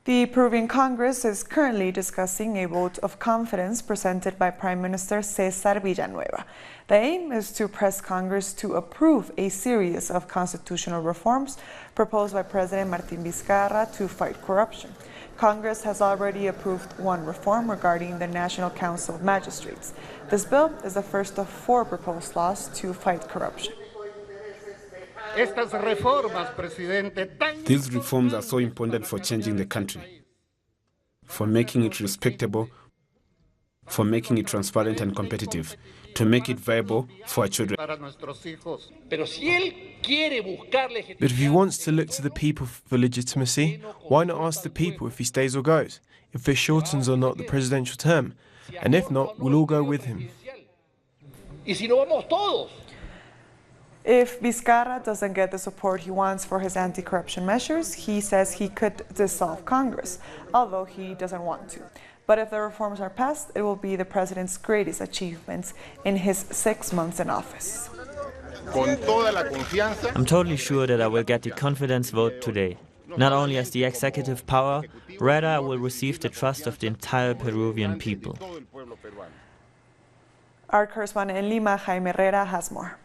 The Peruvian Congress is currently discussing a vote of confidence presented by Prime Minister César Villanueva. The aim is to press Congress to approve a series of constitutional reforms proposed by President Martín Vizcarra to fight corruption. Congress has already approved one reform regarding the National Council of Magistrates. This bill is the first of 4 proposed laws to fight corruption. These reforms are so important for changing the country, for making it respectable, for making it transparent and competitive, to make it viable for our children. But if he wants to look to the people for legitimacy, why not ask the people if he stays or goes, if this shortens or not the presidential term, and if not, we'll all go with him. If Vizcarra doesn't get the support he wants for his anti-corruption measures, he says he could dissolve Congress, although he doesn't want to. But if the reforms are passed, it will be the president's greatest achievements in his 6 months in office. I'm totally sure that I will get the confidence vote today. Not only as the executive power, rather I will receive the trust of the entire Peruvian people. Our correspondent in Lima, Jaime Herrera, has more.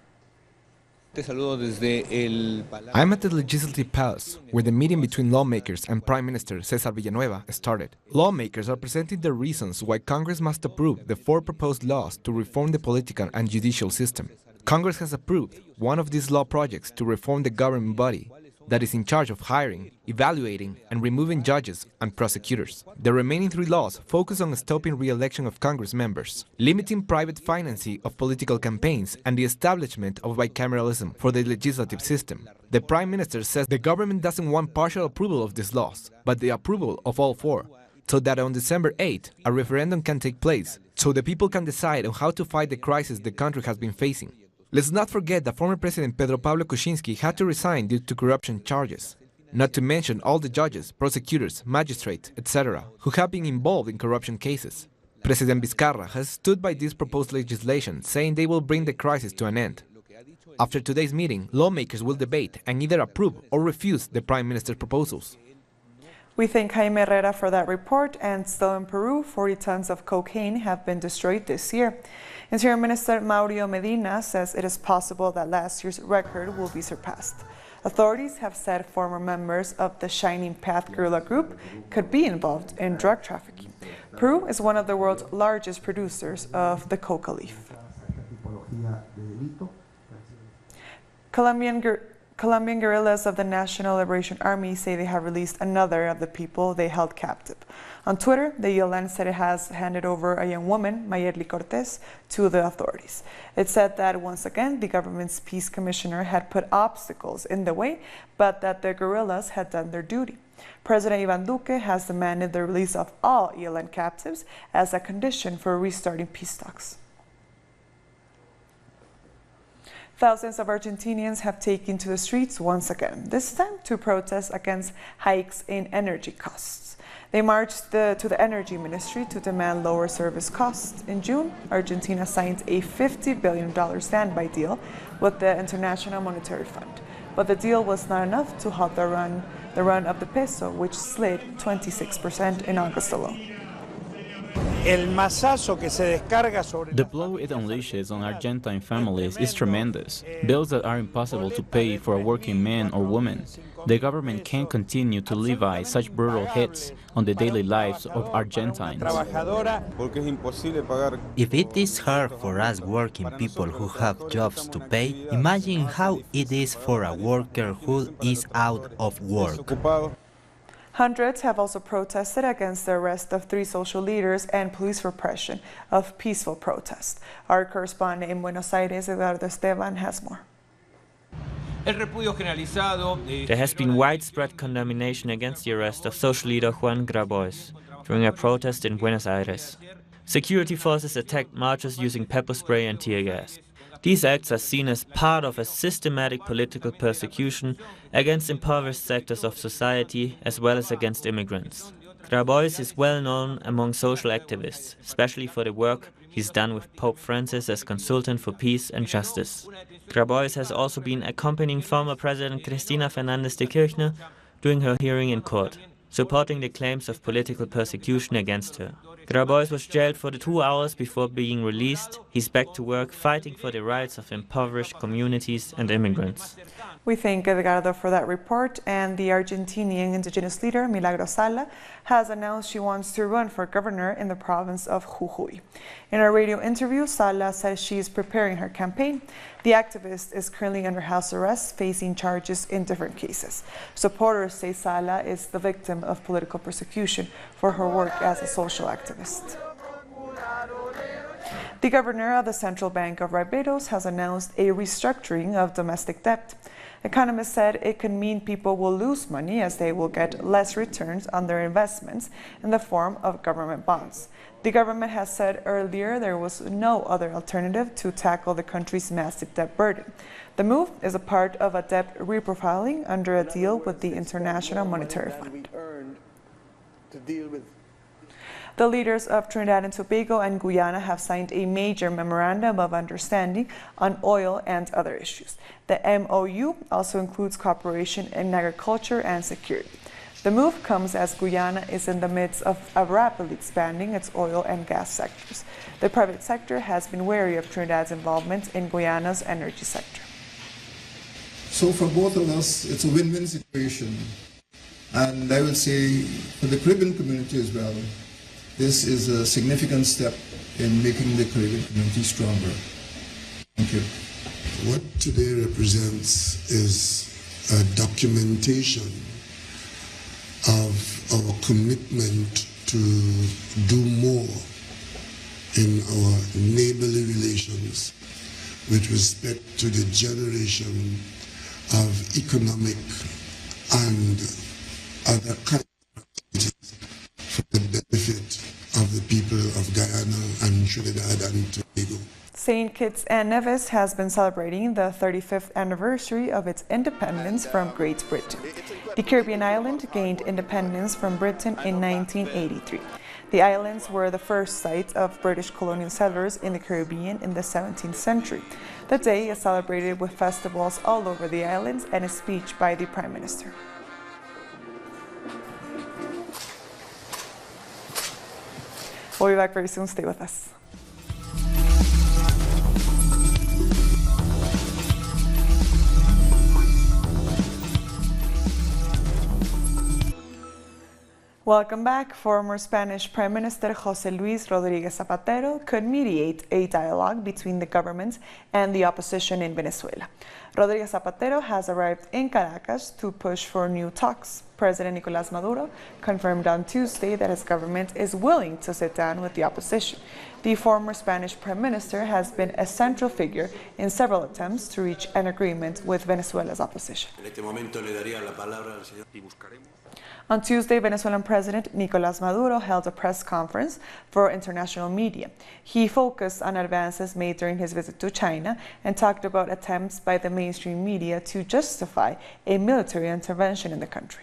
I'm at the Legislative Palace, where the meeting between lawmakers and Prime Minister César Villanueva started. Lawmakers are presenting the reasons why Congress must approve the 4 proposed laws to reform the political and judicial system. Congress has approved one of these law projects to reform the government body that is in charge of hiring, evaluating, and removing judges and prosecutors. The remaining 3 laws focus on stopping re-election of Congress members, limiting private financing of political campaigns, and the establishment of bicameralism for the legislative system. The Prime Minister says the government doesn't want partial approval of these laws, but the approval of all 4, so that on December 8, a referendum can take place, so the people can decide on how to fight the crisis the country has been facing. Let's not forget that former President Pedro Pablo Kuczynski had to resign due to corruption charges, not to mention all the judges, prosecutors, magistrates, etc., who have been involved in corruption cases. President Vizcarra has stood by this proposed legislation, saying they will bring the crisis to an end. After today's meeting, lawmakers will debate and either approve or refuse the Prime Minister's proposals. We thank Jaime Herrera for that report. And still in Peru, 40 tons of cocaine have been destroyed this year. Interior Minister Mauricio Medina says it is possible that last year's record will be surpassed. Authorities have said former members of the Shining Path guerrilla group could be involved in drug trafficking. Peru is one of the world's largest producers of the coca leaf. Colombian guerrillas of the National Liberation Army say they have released another of the people they held captive. On Twitter, the ELN said it has handed over a young woman, Mayerly Cortez, to the authorities. It said that once again, the government's peace commissioner had put obstacles in the way, but that the guerrillas had done their duty. President Iván Duque has demanded the release of all ELN captives as a condition for restarting peace talks. Thousands of Argentinians have taken to the streets once again, this time to protest against hikes in energy costs. They marched to the Energy Ministry to demand lower service costs. In June, Argentina signed a $50 billion standby deal with the International Monetary Fund. But the deal was not enough to halt the run of the peso, which slid 26% in August alone. The blow it unleashes on Argentine families is tremendous. Bills that are impossible to pay for a working man or woman. The government can't continue to levy such brutal hits on the daily lives of Argentines. If it is hard for us working people who have jobs to pay, imagine how it is for a worker who is out of work. Hundreds have also protested against the arrest of 3 social leaders and police repression of peaceful protests. Our correspondent in Buenos Aires, Eduardo Esteban, has more. There has been widespread condemnation against the arrest of social leader Juan Grabois during a protest in Buenos Aires. Security forces attacked marchers using pepper spray and tear gas. These acts are seen as part of a systematic political persecution against impoverished sectors of society as well as against immigrants. Grabois is well known among social activists, especially for the work he's done with Pope Francis as consultant for peace and justice. Grabois has also been accompanying former President Cristina Fernández de Kirchner during her hearing in court. supporting the claims of political persecution against her. Grabois was jailed for 2 hours before being released. He's back to work fighting for the rights of impoverished communities and immigrants. We thank Edgardo for that report, and the Argentinian indigenous leader Milagro Sala has announced she wants to run for governor in the province of Jujuy. In a radio interview, Sala says she is preparing her campaign. The activist is currently under house arrest, facing charges in different cases. Supporters say Sala is the victim of political persecution for her work as a social activist. The governor of the Central Bank of Barbados has announced a restructuring of domestic debt. Economists said it could mean people will lose money as they will get less returns on their investments in the form of government bonds. The government has said earlier there was no other alternative to tackle the country's massive debt burden. The move is a part of a debt reprofiling under a deal with the International Monetary Fund. The leaders of Trinidad and Tobago and Guyana have signed a major Memorandum of Understanding on oil and other issues. The MOU also includes cooperation in agriculture and security. The move comes as Guyana is in the midst of rapidly expanding its oil and gas sectors. The private sector has been wary of Trinidad's involvement in Guyana's energy sector. So for both of us, it's a win-win situation. And I would say for the Caribbean community as well, this is a significant step in making the Caribbean community stronger. Thank you. What today represents is a documentation of our commitment to do more in our neighborly relations with respect to the generation of economic and other kinds of activities for the benefit of the people of Guyana and Trinidad and Tobago. St. Kitts and Nevis has been celebrating the 35th anniversary of its independence from Great Britain. The Caribbean island gained independence from Britain in 1983. The islands were the first site of British colonial settlers in the Caribbean in the 17th century. The day is celebrated with festivals all over the islands and a speech by the Prime Minister. We'll be back very soon. Stay with us. Welcome back. Former Spanish Prime Minister José Luis Rodríguez Zapatero could mediate a dialogue between the government and the opposition in Venezuela. Rodríguez Zapatero has arrived in Caracas to push for new talks. President Nicolás Maduro confirmed on Tuesday that his government is willing to sit down with the opposition. The former Spanish Prime Minister has been a central figure in several attempts to reach an agreement with Venezuela's opposition. On Tuesday, Venezuelan President Nicolás Maduro held a press conference for international media. He focused on advances made during his visit to China and talked about attempts by the mainstream media to justify a military intervention in the country.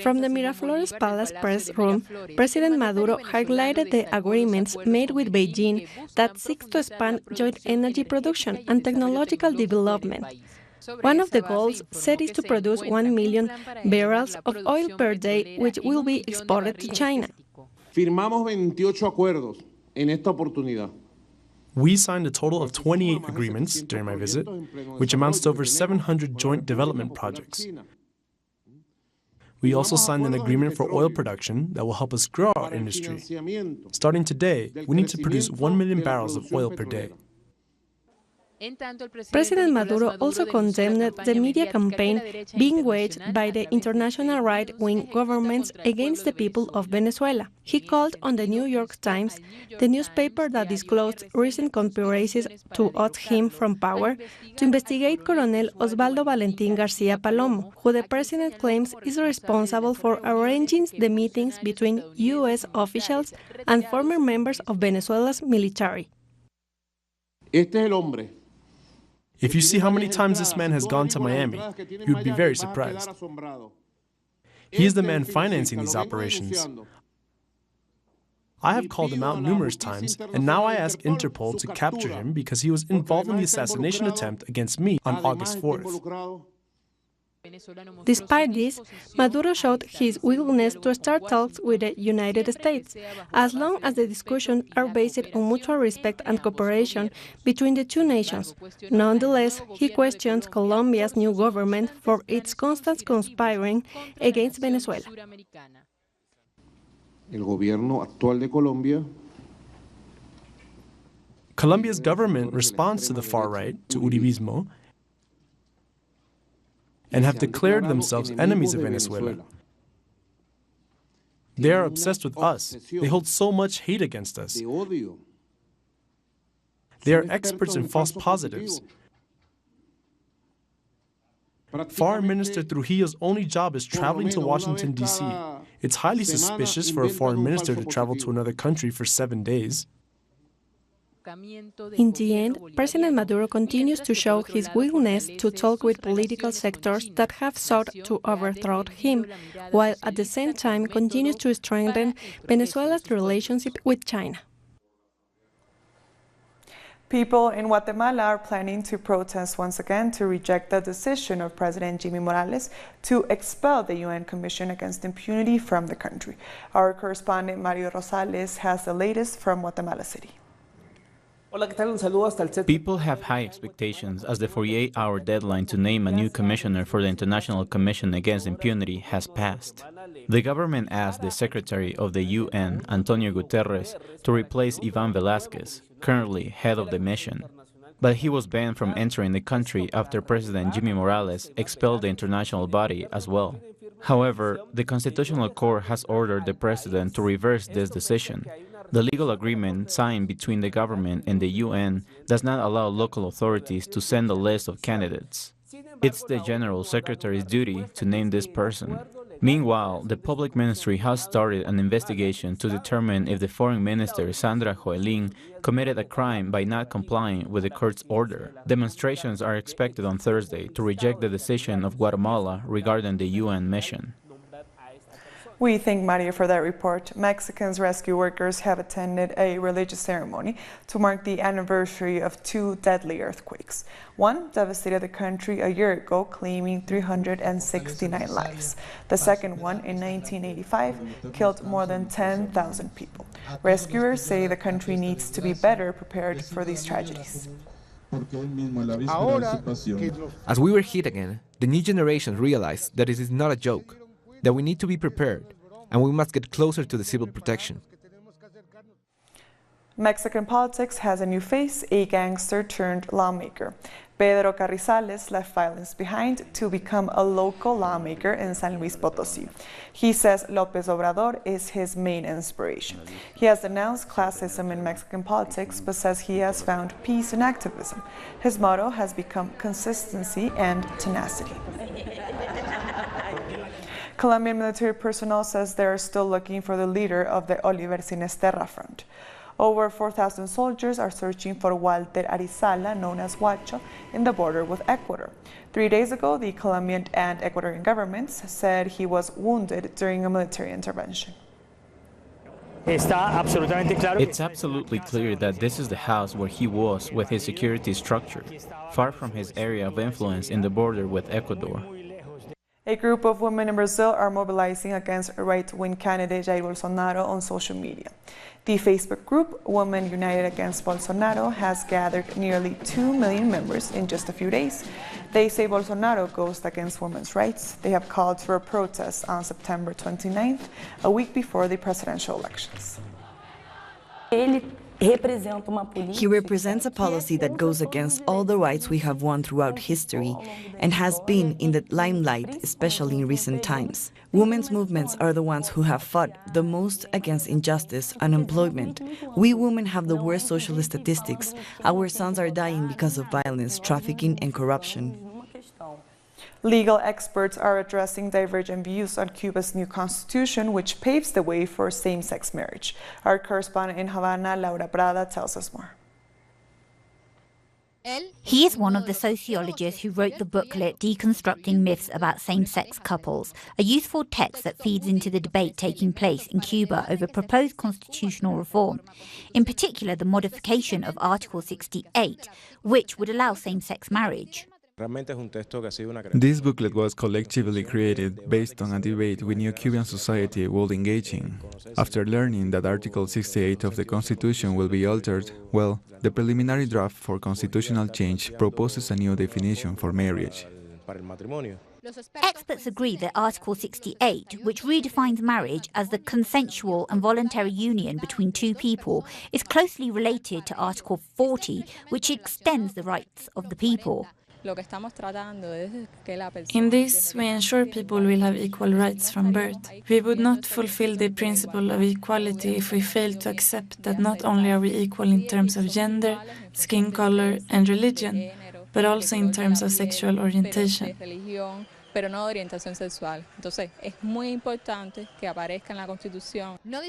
From the Miraflores Palace press room, President Maduro highlighted the agreements made with Beijing that seek to expand joint energy production and technological development. One of the goals set is to produce 1 million barrels of oil per day, which will be exported to China. Firmamos 28 acuerdos en esta oportunidad. We signed a total of 28 agreements during my visit, which amounts to over 700 joint development projects. We also signed an agreement for oil production that will help us grow our industry. Starting today, we need to produce 1 million barrels of oil per day. President Maduro also condemned the media campaign being waged by the international right-wing governments against the people of Venezuela. He called on the New York Times, the newspaper that disclosed recent conspiracies to oust him from power, to investigate Colonel Osvaldo Valentín García Palomo, who the president claims is responsible for arranging the meetings between U.S. officials and former members of Venezuela's military. Este es el hombre. If you see how many times this man has gone to Miami, you would be very surprised. He is the man financing these operations. I have called him out numerous times, and now I ask Interpol to capture him because he was involved in the assassination attempt against me on August 4th. Despite this, Maduro showed his willingness to start talks with the United States, as long as the discussions are based on mutual respect and cooperation between the two nations. Nonetheless, he questions Colombia's new government for its constant conspiring against Venezuela. El gobierno actual de Colombia Colombia's government responds to the far right, to Uribismo, and have declared themselves enemies of Venezuela. They are obsessed with us. They hold so much hate against us. They are experts in false positives. Foreign Minister Trujillo's only job is traveling to Washington, D.C. It's highly suspicious for a foreign minister to travel to another country for 7 days. In the end, President Maduro continues to show his willingness to talk with political sectors that have sought to overthrow him, while at the same time continues to strengthen Venezuela's relationship with China. People in Guatemala are planning to protest once again to reject the decision of President Jimmy Morales to expel the UN Commission Against Impunity from the country. Our correspondent Mario Rosales has the latest from Guatemala City. People have high expectations as the 48-hour deadline to name a new commissioner for the International Commission Against Impunity has passed. The government asked the Secretary of the UN, Antonio Guterres, to replace Ivan Velázquez, currently head of the mission. But he was banned from entering the country after President Jimmy Morales expelled the international body as well. However, the Constitutional Court has ordered the president to reverse this decision. The legal agreement signed between the government and the UN does not allow local authorities to send a list of candidates. It's the General Secretary's duty to name this person. Meanwhile, the Public Ministry has started an investigation to determine if the Foreign Minister, Sandra Joelín, committed a crime by not complying with the court's order. Demonstrations are expected on Thursday to reject the decision of Guatemala regarding the UN mission. We thank Mario for that report. Mexican rescue workers have attended a religious ceremony to mark the anniversary of 2 deadly earthquakes. One devastated the country a year ago, claiming 369 lives. The second one, in 1985, killed more than 10,000 people. Rescuers say the country needs to be better prepared for these tragedies. As we were hit again, the new generation realized that it is not a joke, that we need to be prepared, and we must get closer to the civil protection. Mexican politics has a new face, a gangster turned lawmaker. Pedro Carrizales left violence behind to become a local lawmaker in San Luis Potosí. He says López Obrador is his main inspiration. He has denounced classism in Mexican politics, but says he has found peace in activism. His motto has become consistency and tenacity. Colombian military personnel says they are still looking for the leader of the Oliver Sinesterra Front. Over 4,000 soldiers are searching for Walter Arizala, known as Huacho, in the border with Ecuador. 3 days ago, the Colombian and Ecuadorian governments said he was wounded during a military intervention. It's absolutely clear that this is the house where he was with his security structure, far from his area of influence in the border with Ecuador. A group of women in Brazil are mobilizing against right-wing candidate Jair Bolsonaro on social media. The Facebook group, Women United Against Bolsonaro, has gathered nearly 2 million members in just a few days. They say Bolsonaro goes against women's rights. They have called for a protest on September 29th, a week before the presidential elections. He represents a policy that goes against all the rights we have won throughout history and has been in the limelight, especially in recent times. Women's movements are the ones who have fought the most against injustice, unemployment. We women have the worst social statistics. Our sons are dying because of violence, trafficking, and corruption. Legal experts are addressing divergent views on Cuba's new constitution, which paves the way for same-sex marriage. Our correspondent in Havana, Laura Prada, tells us more. He is one of the sociologists who wrote the booklet Deconstructing Myths About Same-Sex Couples, a useful text that feeds into the debate taking place in Cuba over proposed constitutional reform, in particular the modification of Article 68, which would allow same-sex marriage. This booklet was collectively created based on a debate we knew Cuban society would engage in. After learning that Article 68 of the Constitution will be altered, well, the preliminary draft for constitutional change proposes a new definition for marriage. Experts agree that Article 68, which redefines marriage as the consensual and voluntary union between two people, is closely related to Article 40, which extends the rights of the people. In this, we ensure people will have equal rights from birth. We would not fulfill the principle of equality if we fail to accept that not only are we equal in terms of gender, skin color, and religion, but also in terms of sexual orientation. Pero no de orientación sexual. Entonces, es muy importante que aparezca en la Constitución. No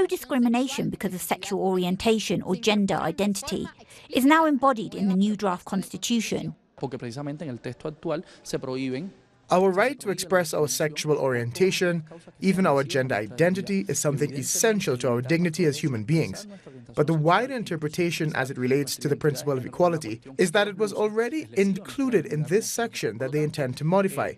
discrimination because of sexual orientation or gender identity is now embodied in the new draft constitution. Porque precisamente en el texto actual se prohíben. Our right to express our sexual orientation, even our gender identity, is something essential to our dignity as human beings. But the wider interpretation as it relates to the principle of equality is that it was already included in this section that they intend to modify.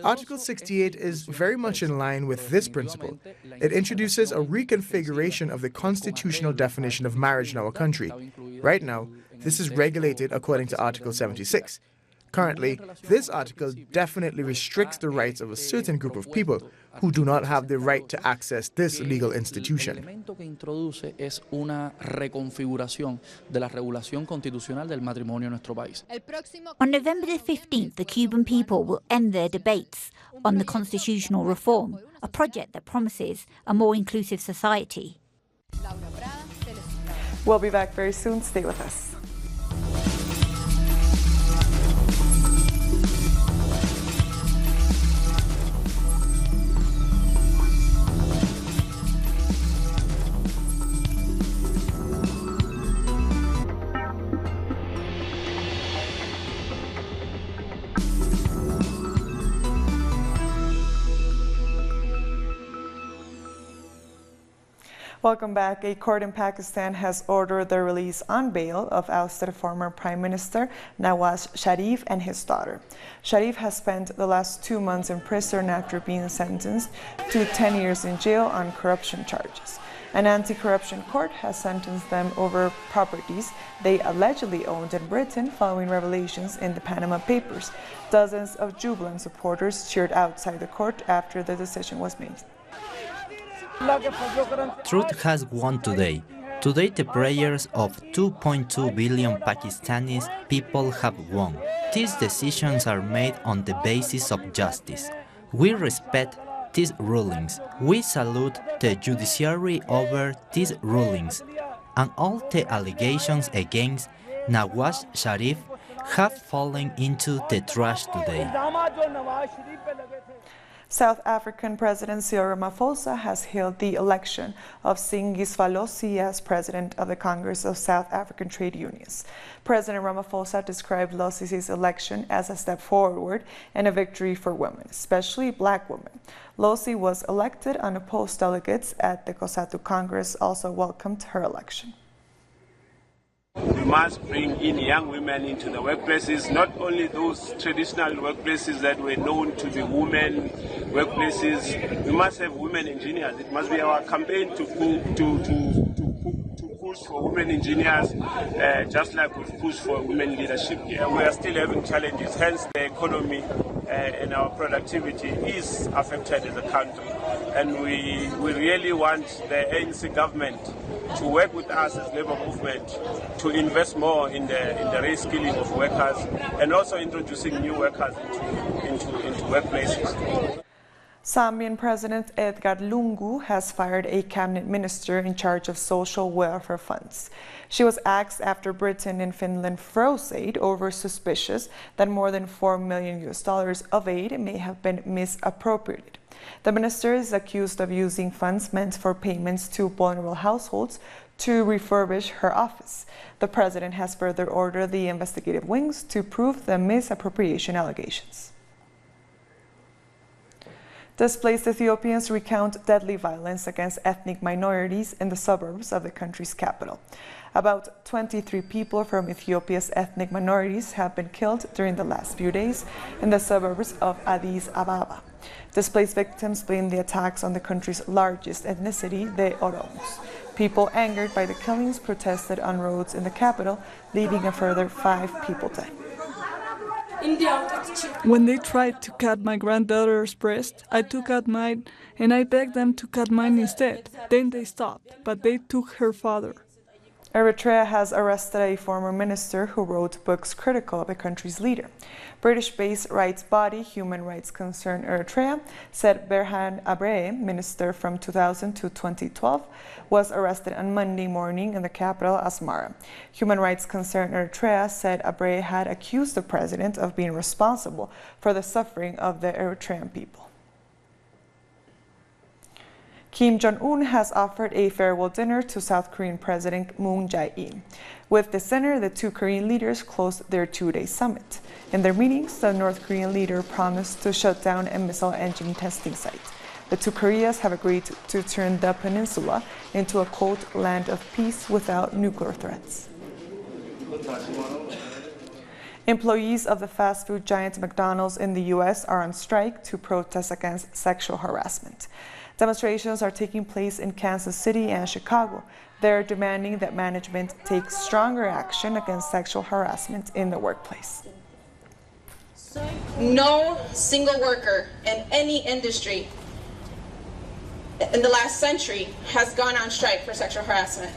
Article 68 is very much in line with this principle. It introduces a reconfiguration of the constitutional definition of marriage in our country. Right now, this is regulated according to Article 76. Currently, this article definitely restricts the rights of a certain group of people who do not have the right to access this legal institution. El elemento que introduce es una reconfiguración de la regulación constitucional del matrimonio en nuestro país. On November the 15th, the Cuban people will end their debates on the constitutional reform, a project that promises a more inclusive society. We'll be back very soon. Stay with us. Welcome back. A court in Pakistan has ordered the release on bail of ousted former Prime Minister Nawaz Sharif and his daughter. Sharif has spent the last 2 months in prison after being sentenced to 10 years in jail on corruption charges. An anti-corruption court has sentenced them over properties they allegedly owned in Britain following revelations in the Panama Papers. Dozens of Jubilant supporters cheered outside the court after the decision was made. Truth has won today. Today the prayers of 2.2 billion Pakistanis people have won. These decisions are made on the basis of justice. We respect these rulings. We salute the judiciary over these rulings. And all the allegations against Nawaz Sharif have fallen into the trash today. South African President Cyril Ramaphosa has hailed the election of Singizwa Losi as president of the Congress of South African Trade Unions. President Ramaphosa described Losi's election as a step forward and a victory for women, especially black women. Losi was elected unopposed. Delegates at the COSATU Congress also welcomed her election. We must bring in young women into the workplaces, not only those traditional workplaces that were known to be women workplaces. We must have women engineers. It must be our campaign to push for women engineers, just like we've pushed for women leadership. We are still having challenges, hence the economy and our productivity is affected as a country. And we really want the ANC government to work with us as Labour movement to invest more in the reskilling of workers and also introducing new workers into workplaces. Zambian President Edgar Lungu has fired a cabinet minister in charge of social welfare funds. She was axed after Britain and Finland froze aid over suspicions that more than $4 million of aid may have been misappropriated. The minister is accused of using funds meant for payments to vulnerable households to refurbish her office. The president has further ordered the investigative wings to prove the misappropriation allegations. Displaced Ethiopians recount deadly violence against ethnic minorities in the suburbs of the country's capital. About 23 people from Ethiopia's ethnic minorities have been killed during the last few days in the suburbs of Addis Ababa. Displaced victims blame the attacks on the country's largest ethnicity, the Oromos. People angered by the killings protested on roads in the capital, leaving a further 5 people dead. When they tried to cut my granddaughter's breast, I took out mine and I begged them to cut mine instead. Then they stopped, but they took her father. Eritrea has arrested a former minister who wrote books critical of the country's leader. British-based rights body Human Rights Concern Eritrea said Berhan Abrey, minister from 2000 to 2012, was arrested on Monday morning in the capital, Asmara. Human Rights Concern Eritrea said Abrey had accused the president of being responsible for the suffering of the Eritrean people. Kim Jong-un has offered a farewell dinner to South Korean President Moon Jae-in. With this dinner, the two Korean leaders closed their 2-day summit. In their meetings, the North Korean leader promised to shut down a missile engine testing site. The two Koreas have agreed to turn the peninsula into a quote, land of peace without nuclear threats. Employees of the fast food giant McDonald's in the U.S. are on strike to protest against sexual harassment. Demonstrations are taking place in Kansas City and Chicago. They're demanding that management take stronger action against sexual harassment in the workplace. No single worker in any industry in the last century has gone on strike for sexual harassment.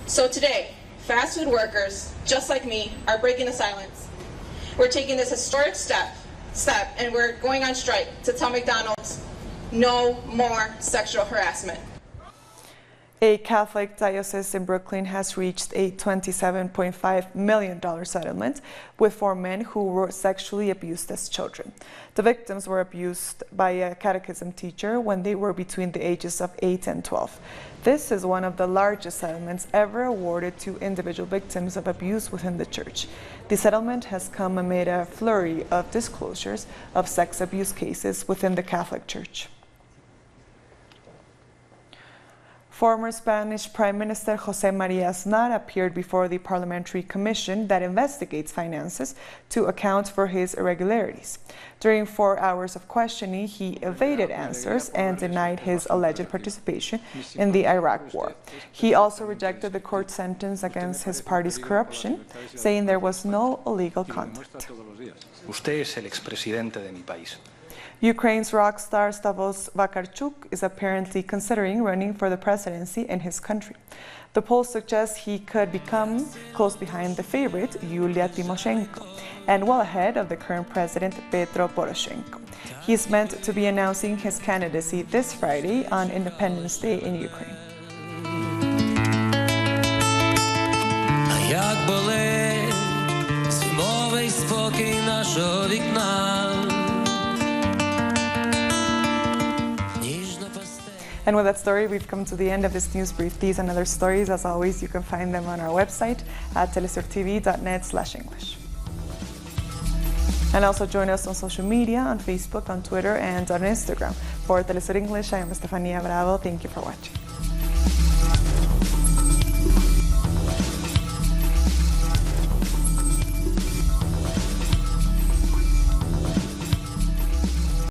So today, fast food workers, just like me, are breaking the silence. We're taking this historic step and we're going on strike to tell McDonald's no more sexual harassment. A Catholic diocese in Brooklyn has reached a $27.5 million settlement with 4 men who were sexually abused as children. The victims were abused by a catechism teacher when they were between the ages of 8 and 12. This is one of the largest settlements ever awarded to individual victims of abuse within the church. The settlement has come amid a flurry of disclosures of sex abuse cases within the Catholic Church. Former Spanish Prime Minister José María Aznar appeared before the parliamentary commission that investigates finances to account for his irregularities. During 4 hours of questioning, he evaded answers and denied his alleged participation in the Iraq War. He also rejected the court sentence against his party's corruption, saying there was no illegal conduct. Usted es el expresidente de mi país. Ukraine's rock star Stavros Vakarchuk is apparently considering running for the presidency in his country. The polls suggest he could become close behind the favorite, Yulia Tymoshenko, and well ahead of the current president, Petro Poroshenko. He is meant to be announcing his candidacy this Friday on Independence Day in Ukraine. And with that story, we've come to the end of this news brief. These and other stories, as always, you can find them on our website at telesurtv.net/English. And also join us on social media, on Facebook, on Twitter, and on Instagram. For Telesur English, I am Estefania Bravo. Thank you for watching.